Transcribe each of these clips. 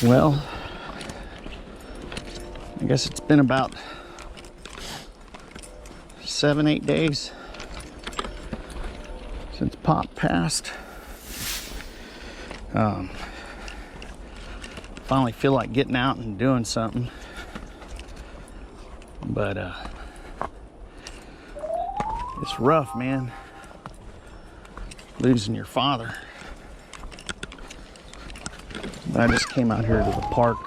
Well, I guess it's been about 7-8 days since Pop passed. Finally feel like getting out and doing something, but it's rough, man, losing your father. But I just came out here to the park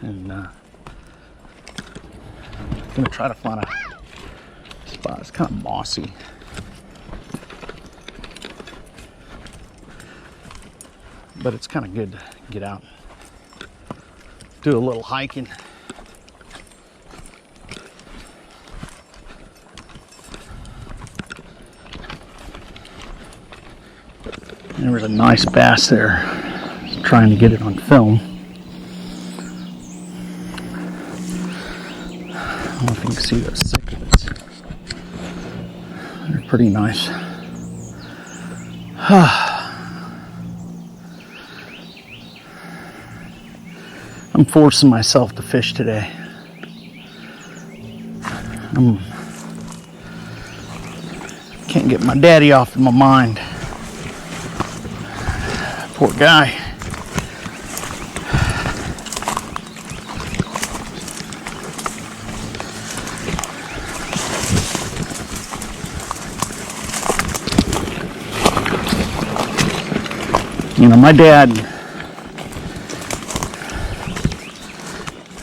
and I'm gonna try to find a spot. It's kind of mossy. But it's kind of good to get out, do a little hiking. There was a nice bass there. I was trying to get it on film. I don't know if you can see those cichlids. They're pretty nice. I'm forcing myself to fish today. Can't get my daddy off of my mind. Poor guy. You know, my dad,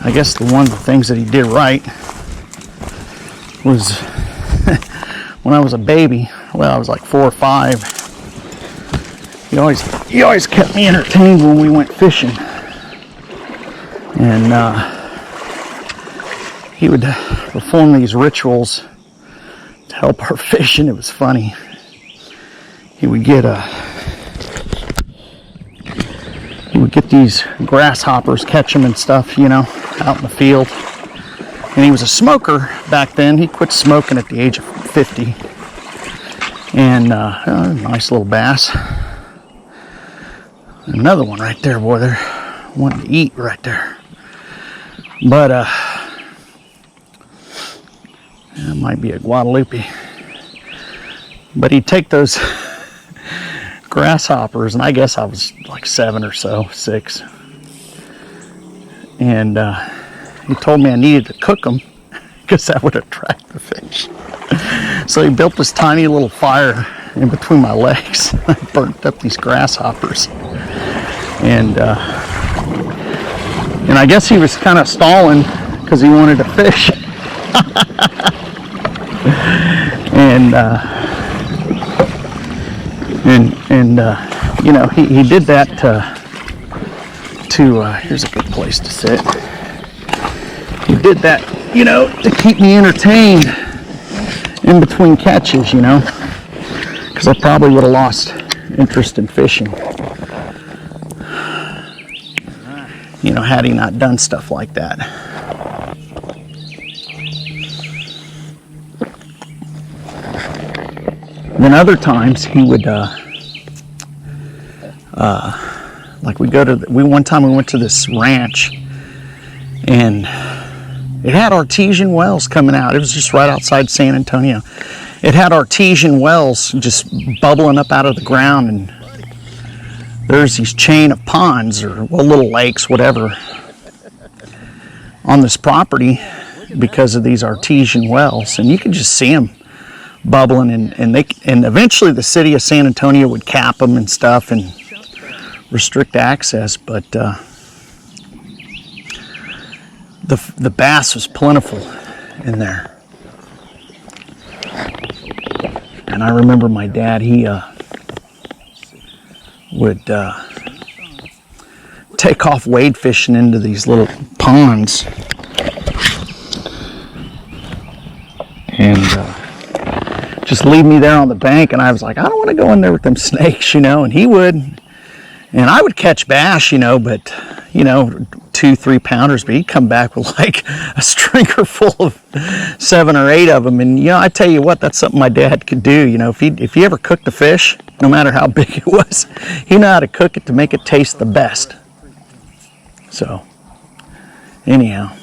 I guess one of the things that he did right was when I was a baby, well, I was like 4 or 5, he always kept me entertained when we went fishing. And he would perform these rituals to help our fishing. It was funny. He would get these grasshoppers, catch them and stuff, you know, out in the field. And he was a smoker back then. He quit smoking at the age of 50. And nice little bass. Another one right there, boy. They're wanting to eat right there. But it might be a Guadalupe. But he'd take those grasshoppers, and I guess I was like 7 or so, 6. And he told me I needed to cook them because that would attract the fish. So he built this tiny little fire in between my legs. I burnt up these grasshoppers. And I guess he was kind of stalling because he wanted to fish. And you know, he did that to here's a good place to sit. He did that, you know, to keep me entertained in between catches, you know, because I probably would have lost interest in fishing, you know, had he not done stuff like that. Then other times he would like one time we went to this ranch and it had artesian wells coming out. It was just right outside San Antonio. It had artesian wells just bubbling up out of the ground, and there's these chain of ponds or little lakes, whatever, on this property because of these artesian wells, and you could just see them bubbling, and eventually the city of San Antonio would cap them and stuff and restrict access, but the bass was plentiful in there. And I remember my dad, he would take off wade fishing into these little ponds and just leave me there on the bank, and I was like, I don't want to go in there with them snakes, you know, and he would, and I would catch bass, you know, but, you know, 2-3 pounders, but he'd come back with like a stringer full of 7 or 8 of them. And you know, I tell you what, that's something my dad could do. You know, if he ever cooked a fish, no matter how big it was, he knew how to cook it to make it taste the best. So anyhow.